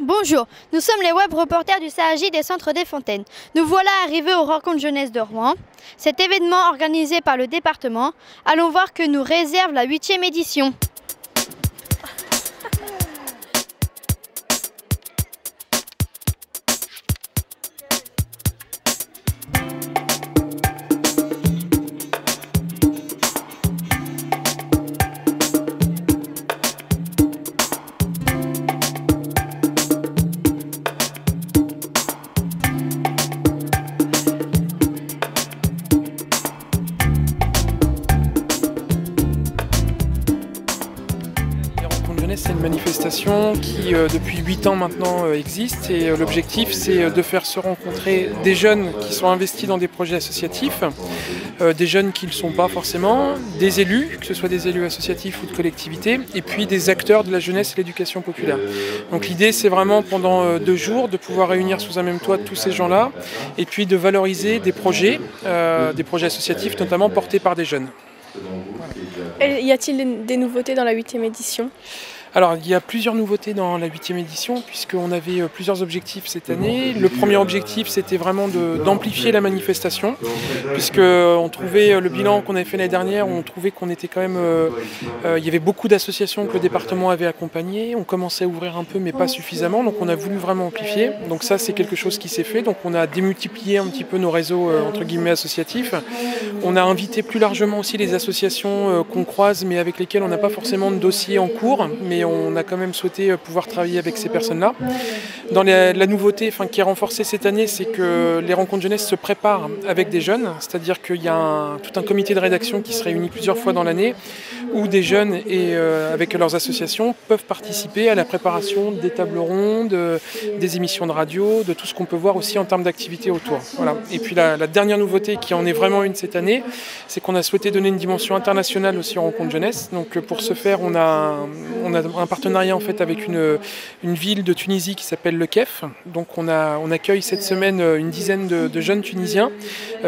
Bonjour, nous sommes les web reporters du CAJ des Centres des Fontaines. Nous voilà arrivés aux Rencontres Jeunesse de Rouen. Cet événement organisé par le département, allons voir que nous réserve la 8e édition. C'est une manifestation qui depuis 8 ans maintenant existe et l'objectif c'est de faire se rencontrer des jeunes qui sont investis dans des projets associatifs, des jeunes qui ne le sont pas forcément, des élus, que ce soit des élus associatifs ou de collectivités, et puis des acteurs de la jeunesse et l'éducation populaire. Donc l'idée c'est vraiment pendant 2 jours de pouvoir réunir sous un même toit tous ces gens-là et puis de valoriser des projets associatifs notamment portés par des jeunes. Voilà. Y a-t-il des nouveautés dans la 8e édition ? Alors, il y a plusieurs nouveautés dans la 8e édition, puisqu'on avait plusieurs objectifs cette année. Le premier objectif, c'était vraiment d'amplifier la manifestation, puisqu'on trouvait, le bilan qu'on avait fait l'année dernière, on trouvait qu'on était quand même... il y avait beaucoup d'associations que le département avait accompagnées. On commençait à ouvrir un peu, mais pas suffisamment, donc on a voulu vraiment amplifier. Donc ça, c'est quelque chose qui s'est fait. Donc on a démultiplié un petit peu nos réseaux, entre guillemets, associatifs. On a invité plus largement aussi les associations qu'on croise, mais avec lesquelles on n'a pas forcément de dossier en cours, mais on a quand même souhaité pouvoir travailler avec ces personnes-là. Dans la nouveauté qui est renforcée cette année, c'est que les rencontres jeunesse se préparent avec des jeunes, c'est-à-dire qu'il y a tout un comité de rédaction qui se réunit plusieurs fois dans l'année, où des jeunes et avec leurs associations peuvent participer à la préparation des tables rondes, des émissions de radio, de tout ce qu'on peut voir aussi en termes d'activité autour. Voilà. Et puis la dernière nouveauté qui en est vraiment une cette année, c'est qu'on a souhaité donner une dimension internationale aussi aux rencontres jeunesse. Donc pour ce faire, on a un partenariat en fait avec une ville de Tunisie qui s'appelle le KEF. Donc on accueille cette semaine une dizaine de jeunes Tunisiens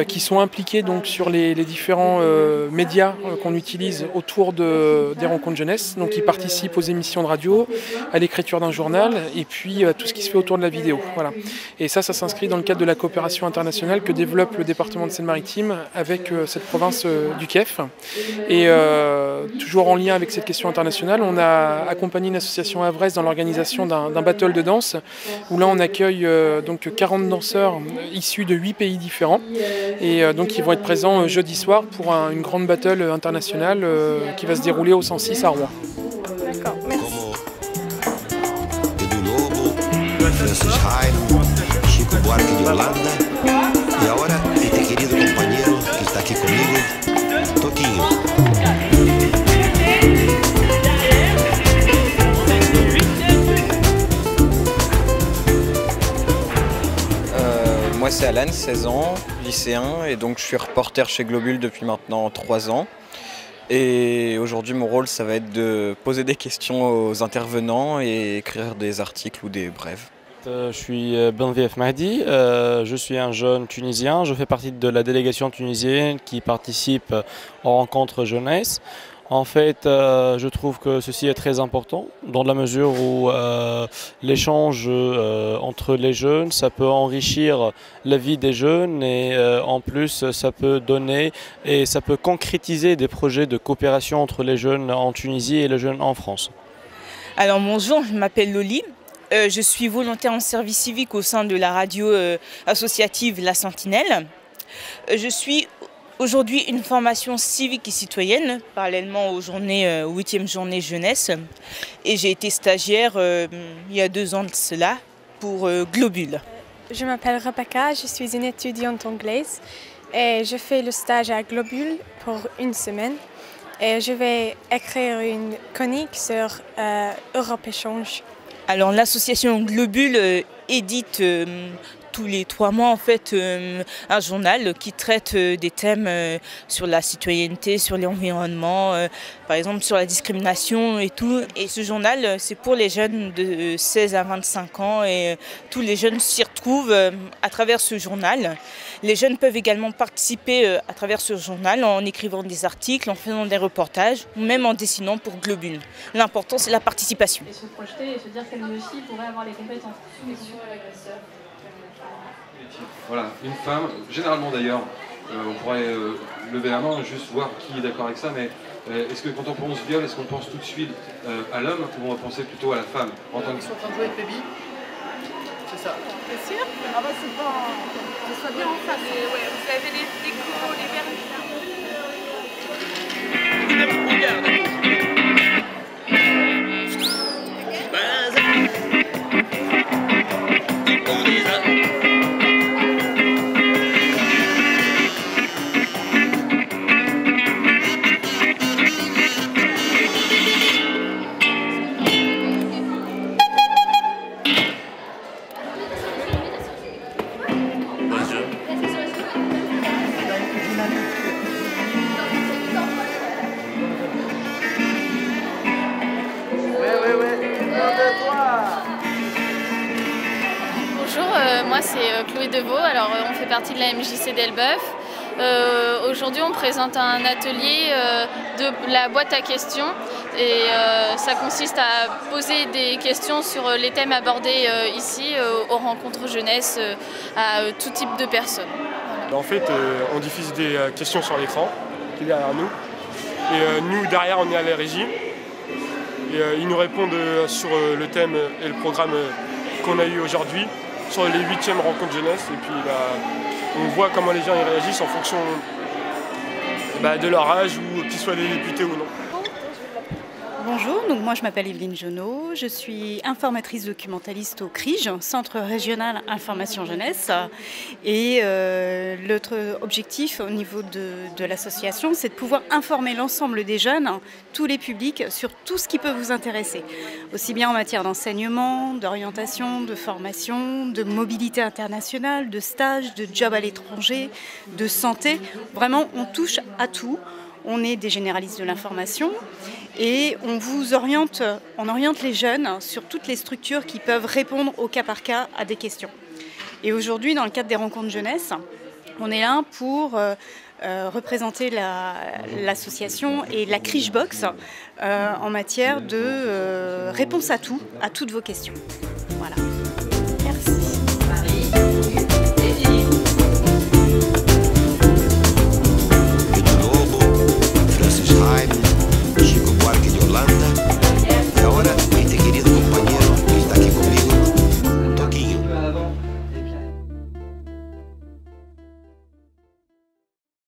qui sont impliqués donc sur les différents médias qu'on utilise autour des rencontres jeunesse. Donc ils participent aux émissions de radio, à l'écriture d'un journal et puis à tout ce qui se fait autour de la vidéo. Voilà. Et ça s'inscrit dans le cadre de la coopération internationale que développe le département de Seine-Maritime avec cette province du KEF. Et toujours en lien avec cette question internationale, on a accompagné une association à Brest dans l'organisation d'un battle de danse où là on accueille donc 40 danseurs issus de 8 pays différents et donc ils vont être présents jeudi soir pour une grande battle internationale qui va se dérouler au 106 à Rouen. D'accord, merci. Chico Buarque de Holanda e agora este querido companheiro que está aqui comigo, Toquinho. Moi c'est Alan, 16 ans, lycéen, et donc je suis reporter chez Globule depuis maintenant 3 ans. Et aujourd'hui mon rôle ça va être de poser des questions aux intervenants et écrire des articles ou des brèves. Je suis Benvief Mahdi, je suis un jeune Tunisien, je fais partie de la délégation tunisienne qui participe aux rencontres jeunesse. En fait, je trouve que ceci est très important dans la mesure où l'échange entre les jeunes, ça peut enrichir la vie des jeunes et en plus ça peut donner et ça peut concrétiser des projets de coopération entre les jeunes en Tunisie et les jeunes en France. Alors bonjour, je m'appelle Loli. Je suis volontaire en service civique au sein de la radio associative La Sentinelle. Je suis aujourd'hui une formation civique et citoyenne, parallèlement aux 8e journée jeunesse. Et j'ai été stagiaire il y a 2 ans de cela pour Globule. Je m'appelle Rebecca, je suis une étudiante anglaise et je fais le stage à Globule pour 1 semaine. Et je vais écrire une chronique sur Europe Échange. Alors l'association Globule édite tous les 3 mois en fait un journal qui traite des thèmes sur la citoyenneté, sur l'environnement, par exemple sur la discrimination et tout. Et ce journal, c'est pour les jeunes de 16 à 25 ans et tous les jeunes s'y retrouvent à travers ce journal. Les jeunes peuvent également participer à travers ce journal en écrivant des articles, en faisant des reportages ou même en dessinant pour Globule. L'important, c'est la participation. Et se projeter et se dire qu'elle aussi pourrait avoir les compétences. Voilà, une femme, généralement d'ailleurs, on pourrait lever la main, juste voir qui est d'accord avec ça, mais est-ce que quand on pense viol, est-ce qu'on pense tout de suite à l'homme ou on va penser plutôt à la femme en tant que... Ils sont en train de jouer avec Baby. C'est ça. T'es sûr? Ah bah c'est pas... Ce soit bien en face. Ouais, vous avez les décos, les vernis. Bonjour, moi c'est Chloé Deveau, alors on fait partie de la MJC d'Elbeuf. Aujourd'hui on présente un atelier de la boîte à questions et ça consiste à poser des questions sur les thèmes abordés ici aux rencontres jeunesse à tout type de personnes. En fait on diffuse des questions sur l'écran qui est derrière nous et nous derrière on est à la régie et ils nous répondent sur le thème et le programme qu'on a eu aujourd'hui sur les 8e rencontres jeunesse et puis on voit comment les gens y réagissent en fonction de leur âge ou qu'ils soient des députés ou non. Bonjour, donc moi je m'appelle Evelyne Jonot, je suis informatrice documentaliste au CRIJ, Centre Régional Information Jeunesse. Et notre objectif au niveau de l'association, c'est de pouvoir informer l'ensemble des jeunes, tous les publics, sur tout ce qui peut vous intéresser. Aussi bien en matière d'enseignement, d'orientation, de formation, de mobilité internationale, de stage, de job à l'étranger, de santé. Vraiment, on touche à tout. On est des généralistes de l'information et on oriente les jeunes sur toutes les structures qui peuvent répondre au cas par cas à des questions. Et aujourd'hui, dans le cadre des rencontres jeunesse, on est là pour représenter l'association et la CRIJ Box en matière de réponse à toutes vos questions.